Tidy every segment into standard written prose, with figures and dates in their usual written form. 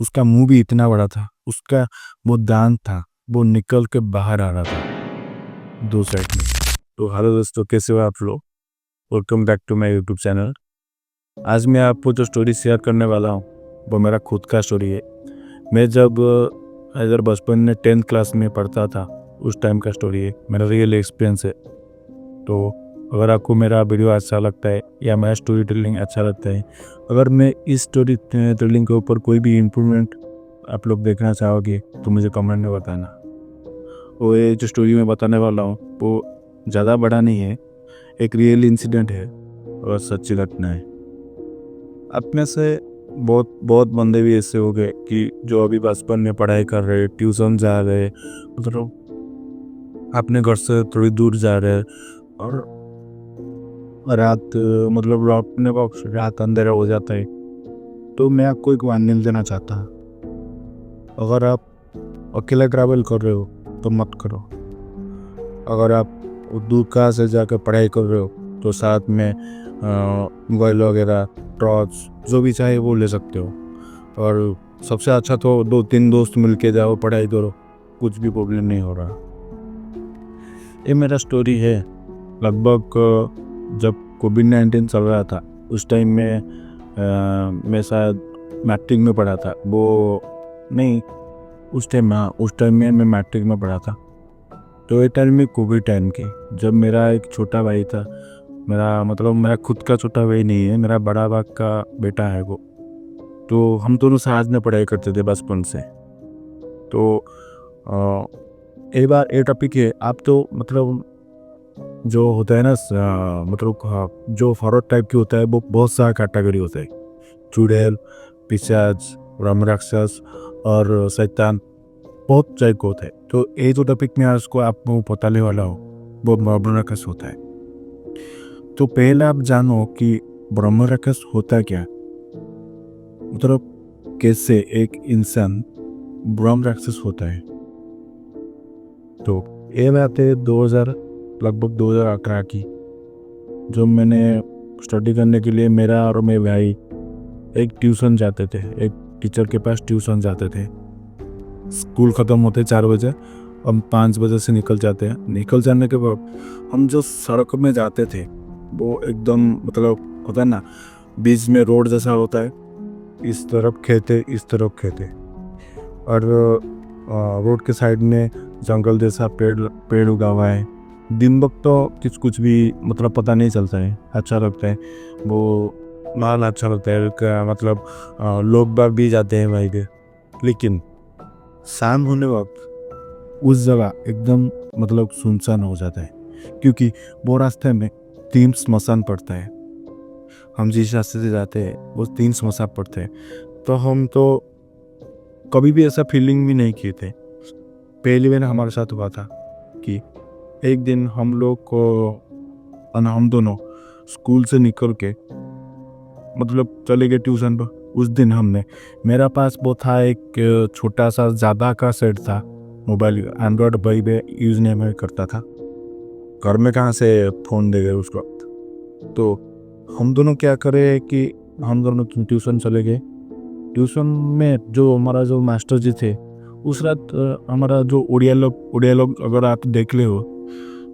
उसका मुंह भी इतना बड़ा था, उसका वो दांत था वो निकल के बाहर आ रहा था दो साइड में। तो हेलो दोस्तों, कैसे हो आप लोग? Welcome back to my YouTube channel. आज मैं आपको जो स्टोरी शेयर करने वाला हूँ वो मेरा खुद का स्टोरी है। मैं जब अगर बचपन में 10th क्लास में पढ़ता था उस टाइम का स्टोरी है, मेरा रियल एक्सपीरियंस है। तो अगर आपको मेरा वीडियो अच्छा लगता है या मेरा स्टोरी टेलिंग अच्छा लगता है, अगर मैं इस स्टोरी टेलिंग के ऊपर कोई भी इम्प्रूवमेंट आप लोग देखना चाहोगे तो मुझे कमेंट में बताना। वो ये जो स्टोरी मैं बताने वाला हूँ वो ज़्यादा बड़ा नहीं है, एक रियल इंसिडेंट है और सच्ची घटना है। आप में से बहुत बहुत बंदे भी ऐसे हो गए कि जो अभी बचपन में पढ़ाई कर रहे, ट्यूशन जा रहे, मतलब अपने घर से थोड़ी दूर जा रहे और रात मतलब अपने वक्त रात अंधेरा हो जाता है। तो मैं आपको एक वार्निंग देना चाहता हूँ, अगर आप अकेला ट्रैवल कर रहे हो तो मत करो। अगर आप दूर कहाँ से जाकर पढ़ाई कर रहे हो तो साथ में मोबाइल वगैरह, टॉर्च, जो भी चाहे वो ले सकते हो। और सबसे अच्छा तो 2-3 दोस्त मिलके जाओ, पढ़ाई करो, कुछ भी प्रॉब्लम नहीं हो रहा। ये मेरा स्टोरी है। लगभग जब कोविड-19 चल रहा था उस टाइम में मैं शायद मैट्रिक में पढ़ा था। वो नहीं, उस टाइम में मैं मैट्रिक में पढ़ा था। तो ये टाइम में कोविड टाइम की, जब मेरा एक छोटा भाई था, मेरा खुद का छोटा भाई नहीं है, मेरा बड़ा भाई का बेटा है वो। तो हम दोनों साथ में पढ़ाई करते थे बचपन से। तो एक बार ये टॉपिक है, आप तो मतलब जो होता है ना जो फॉरवर्ड टाइप की होता है वो बहुत सारा कैटेगरी होता है। चुड़ैल, पिशाच, राक्षस और शैतान, बहुत टाइप का होता है। तो ये जो टॉपिक में आज को आपको बताने वाला हूँ वो ब्रह्म राक्षस होता है। तो पहले आप जानो कि ब्रह्म राक्षस होता क्या, मतलब कैसे एक इंसान ब्रह्म राक्षस होता है। तो ये बात है 2000 लगभग 2018 की, जो मैंने स्टडी करने के लिए मेरा और मेरे भाई एक ट्यूशन जाते थे, एक टीचर के पास ट्यूशन जाते थे। स्कूल ख़त्म होते 4 बजे, हम 5 बजे से निकल जाते हैं। निकल जाने के बाद हम जो सड़क में जाते थे वो एकदम मतलब होता है ना, बीच में रोड जैसा होता है, इस तरफ खेते इस तरफ खेते, और रोड के साइड में जंगल जैसा पेड़ उगा हुआ है। दिन वक्त तो कुछ भी मतलब पता नहीं चलता है, अच्छा लगता है वो, माल अच्छा लगता है मतलब लोग बाग भी जाते हैं वहीं पे। लेकिन शाम होने वक्त उस जगह एकदम मतलब सुनसान हो जाता है, क्योंकि वो रास्ते में 3 स्मशान पड़ता है। हम जिस रास्ते से जाते हैं वो 3 स्मशान पड़ते हैं। तो हम तो कभी भी ऐसा फीलिंग भी नहीं किए थे। पहली बार हमारे साथ हुआ था कि एक दिन हम दोनों स्कूल से निकल के मतलब चले गए ट्यूशन पर। उस दिन हमने, मेरा पास वो था एक छोटा सा ज़्यादा का सेट था मोबाइल, एंड्रॉयड भाई पे यूज़ नहीं मैं करता था, घर में कहाँ से फ़ोन दे गए उस वक्त। तो हम दोनों क्या करे कि हम दोनों ट्यूशन चले गए। ट्यूशन में जो हमारा जो मास्टर जी थे, उस रात हमारा जो उड़िया लोग अगर आप देख ले हो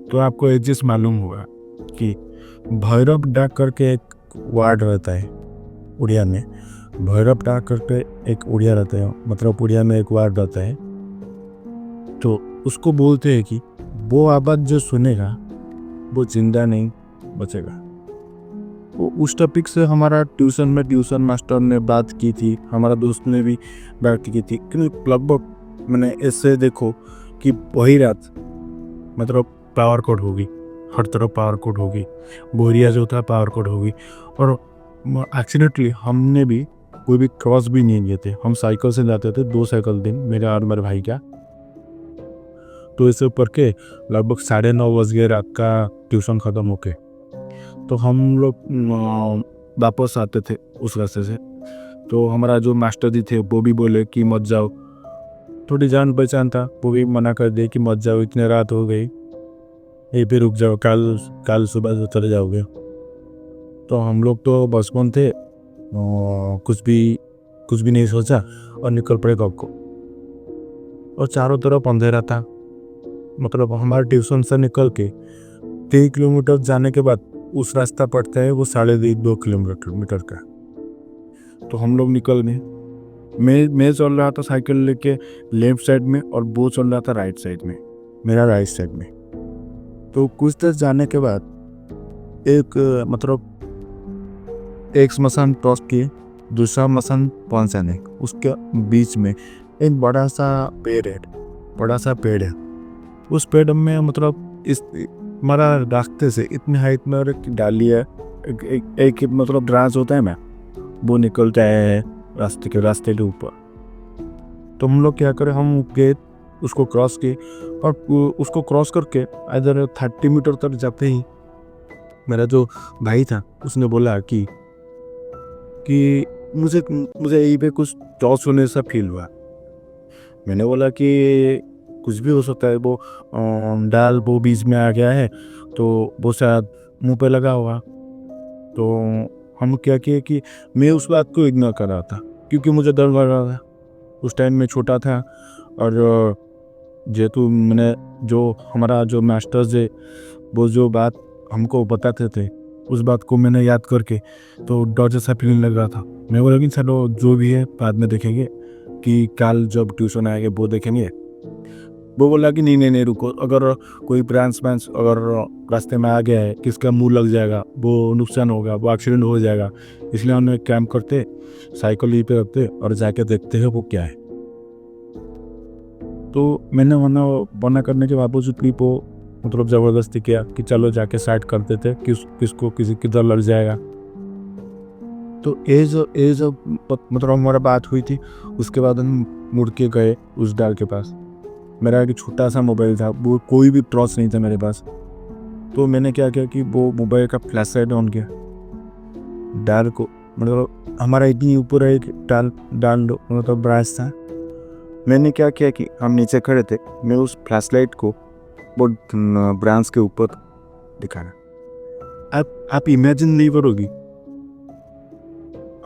तो आपको एक चीज़ मालूम होगा कि भैरव डाक करके एक वार्ड रहता है उड़िया में। भैरव डाक करके एक उड़िया रहता है, मतलब उड़िया में एक वार्ड रहता है। तो उसको बोलते हैं कि वो आवाज़ जो सुनेगा वो जिंदा नहीं बचेगा। वो उस टॉपिक से हमारा ट्यूशन में ट्यूशन मास्टर ने बात की थी, हमारा दोस्त ने भी बात की थी। क्योंकि लगभग मैंने ऐसे देखो कि वही रात मतलब पावर कट होगी, हर तरफ पावर कट होगी, बोरिया जो था पावर कट होगी। और एक्सीडेंटली हमने भी कोई भी क्रॉस भी नहीं लिए थे, हम साइकिल से जाते थे, 2 साइकिल दिन मेरा और मेरे भाई का। तो इसे ऊपर के लगभग 9:30 बज गए रात का ट्यूशन ख़त्म होके। तो हम लोग वापस आते थे उस रास्ते से। तो हमारा जो मास्टर जी थे वो भी बोले कि मत जाओ, थोड़ी जान पहचान था, वो भी मना कर दिए कि मत जाओ, इतने रात हो गई, यहीं पे रुक जाओ, कल कल सुबह से चले जाओगे। तो हम लोग तो बचपन थे, कुछ भी कुछ भी नहीं सोचा और निकल पड़े गाँव को। और चारों तरफ अंधेरा था। मतलब हमारे ट्यूशन से निकल के 3 किलोमीटर जाने के बाद उस रास्ता पड़ता है वो 2.5 किलोमीटर का। तो हम लोग निकल गए। मैं चल रहा था साइकिल लेके लेफ्ट साइड में और वो चल रहा था राइट साइड में, मेरा राइट साइड में। तो कुछ देर जाने के बाद एक स्मशान क्रॉस किए, दूसरा स्मशान पहुंचाने उसके बीच में एक बड़ा सा पेड़ है। उस पेड़ में मतलब इस हमारा रास्ते से इतनी हाइट में और एक डाली है, एक मतलब ब्रांच होता है ना, वो निकलता है रास्ते के ऊपर। तो हम लोग क्या करें, हम गए उसको क्रॉस किए और उसको क्रॉस करके इधर 30 मीटर तक जाते ही मेरा जो भाई था उसने बोला कि मुझे यहीं पे कुछ टॉस होने सा फील हुआ। मैंने बोला कि कुछ भी हो सकता है, वो डाल वो बीच में आ गया है तो वो शायद मुंह पे लगा हुआ। तो हम क्या किए कि मैं उस बात को इग्नोर कर रहा था क्योंकि मुझे डर लग रहा था। उस टाइम में छोटा था और जेतु मैंने जो हमारा जो मास्टर्स है वो जो बात हमको बताते थे उस बात को मैंने याद करके तो डर जैसा फीलिंग लग रहा था। मैं बोला कि चलो जो भी है बाद में देखेंगे, कि कल जब ट्यूशन आएंगे वो देखेंगे। वो बोला कि नहीं रुको, अगर कोई ब्रांच अगर रास्ते में आ गया है किसका मुंह लग जाएगा, वो नुकसान होगा, वो एक्सीडेंट हो जाएगा, इसलिए हम एक कैंप करते, साइकिल यहीं पे रखते और जाके देखते हैं वो क्या है। तो मैंने मना करने के बावजूद भी वो मतलब ज़बरदस्ती किया कि चलो जाके साइड कर देते, किसको किसी किधर लग जाएगा। तो एज मतलब हमारा बात हुई थी। उसके बाद हम मुड़ के गए उस डाल के पास। मेरा एक छोटा सा मोबाइल था, वो कोई भी टॉर्च नहीं था मेरे पास। तो मैंने क्या किया कि वो मोबाइल का फ्लैश लाइट ऑन किया, डाल को मतलब हमारा इतनी ऊपर एक डाल मतलब ब्रांच था। मैंने क्या किया कि हम नीचे खड़े थे, मैं उस फ्लैश लाइट को वो ब्रांच के ऊपर दिखाना। आप इमेजिन नहीं करोगी,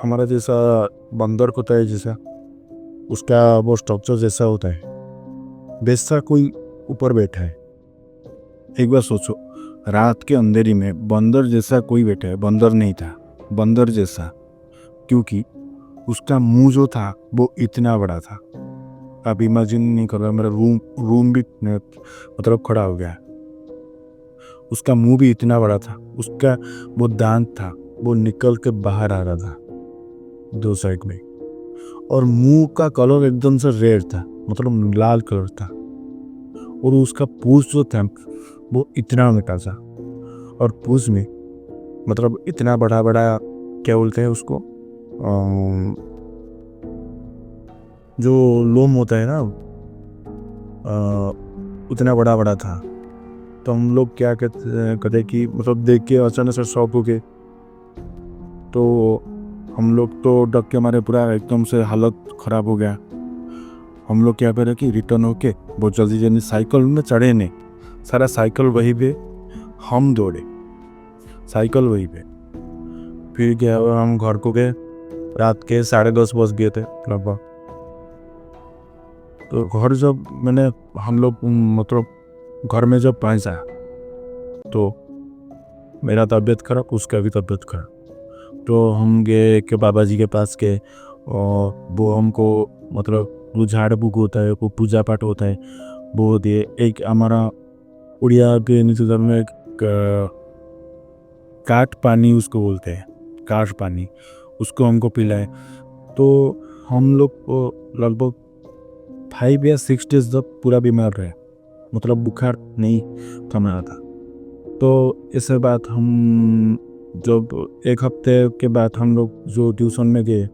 हमारा जैसा बंदर होता है जैसा उसका वो स्ट्रक्चर जैसा होता है वैसा कोई ऊपर बैठा है। एक बार सोचो, रात के अंधेरी में बंदर जैसा कोई बैठा है। बंदर नहीं था, बंदर जैसा, क्योंकि उसका मुंह जो था वो इतना बड़ा था। आप इमेजिन नहीं कर रहा, मेरा रूम भी मतलब खड़ा हो गया। उसका मुंह भी इतना बड़ा था, उसका वो दांत था वो निकल के बाहर आ रहा था 2 साइड में, और मुंह का कलर एकदम से रेड था, मतलब लाल कलर था। और उसका पूंछ जो था वो इतना मोटा था, और पूंछ में मतलब इतना बड़ा क्या बोलते हैं उसको, जो लोम होता है ना, उतना बड़ा था। तो हम लोग क्या कहते कि मतलब देख के अचानक से शॉक हो गए। तो हम लोग तो डर के मारे पूरा एकदम से हालत ख़राब हो गया। हम लोग क्या करे कि रिटर्न होके बहुत जल्दी साइकिल में चढ़े नहीं, सारा साइकिल वहीं पे, हम दौड़े साइकिल वहीं पे। फिर क्या हुआ, हम घर को गए, रात के 10:30 बज गए थे लगभग। तो घर जब हम लोग मतलब घर में जब पहुंचा तो मेरा तबीयत खराब, उसका भी तबीयत खराब। तो हम गए के बाबा जी के पास गए और वो हमको मतलब वो झाड़ फूक होता है, वो पूजा पाठ होता है, वो दिए। एक हमारा उड़िया के नीचे में एक काट पानी उसको बोलते हैं, काट पानी, उसको हमको पिलाए। तो हम लोग लगभग 5 या 6 डेज तक पूरा बीमार रहे, मतलब बुखार नहीं थम रहा था। तो इस बात हम जब 1 हफ्ते के बाद हम लोग जो ट्यूशन में गए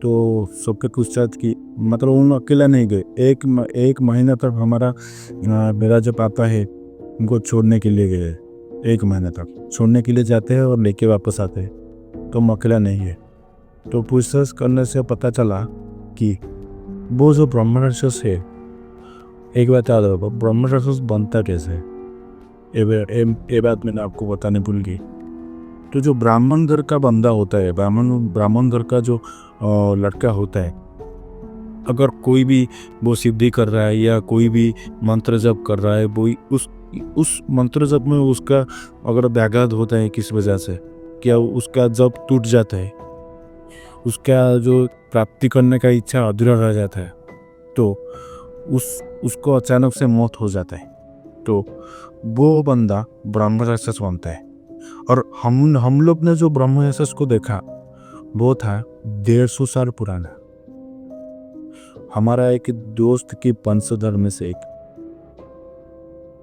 तो सबके कुछ साथ की मतलब उन अकेला नहीं गए। एक महीना तक हमारा मेरा जो पापा है उनको छोड़ने के लिए गए। 1 महीना तक छोड़ने के लिए जाते हैं और लेके वापस आते हैं, तो हम अकेला नहीं है। तो पूछताछ करने से पता चला कि वो जो ब्रह्म राक्षस है, एक बात याद रखो, ब्रह्म राक्षस बनता कैसे है, ये बात मैंने आपको बताने भूल गई। तो जो ब्राह्मण घर का बंदा होता है, ब्राह्मण घर का जो लड़का होता है, अगर कोई भी वो सिद्धि कर रहा है या कोई भी मंत्र जप कर रहा है, वो उस मंत्र जप में उसका अगर व्याघात होता है किस वजह से, क्या उसका जप टूट जाता है, उसका जो प्राप्ति करने का इच्छा अधूरा रह जाता है, तो उसको अचानक से मौत हो जाता है, तो वो बंदा ब्रह्म राक्षस बनता है। और हम लोग ने जो ब्रह्म राक्षस को देखा वो था 150 साल पुराना। हमारा एक दोस्त की वंशधर में से एक,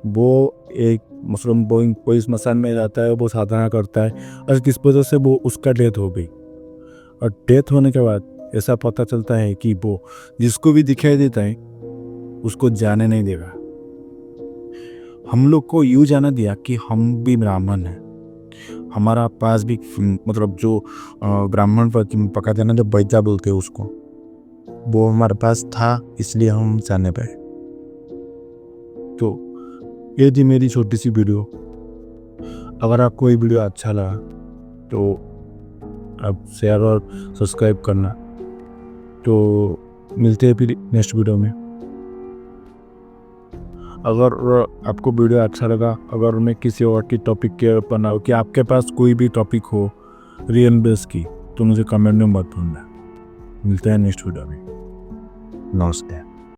वो एक मुस्लिम कोई स्मशान में जाता है, वो साधना करता है और किस वजह से वो उसका डेथ हो गई। और डेथ होने के बाद ऐसा पता चलता है कि वो जिसको भी दिखाई देता है उसको जाने नहीं देगा। हम लोग को यूँ जाना दिया कि हम भी ब्राह्मण हैं, हमारा पास भी मतलब जो ब्राह्मण पका देना जो बैजा बोलते हैं उसको, वो हमारे पास था, इसलिए हम जाने पाए। तो ये थी मेरी छोटी सी वीडियो। अगर आपको ये वीडियो अच्छा लगा तो आप शेयर और सब्सक्राइब करना। तो मिलते हैं फिर नेक्स्ट वीडियो में। अगर आपको वीडियो अच्छा लगा, अगर मैं किसी और की टॉपिक के बनाऊँ कि आपके पास कोई भी टॉपिक हो रियल बेस की, तो मुझे कमेंट में मत भूलना। मिलते हैं नेक्स्ट वीडियो में। नमस्ते।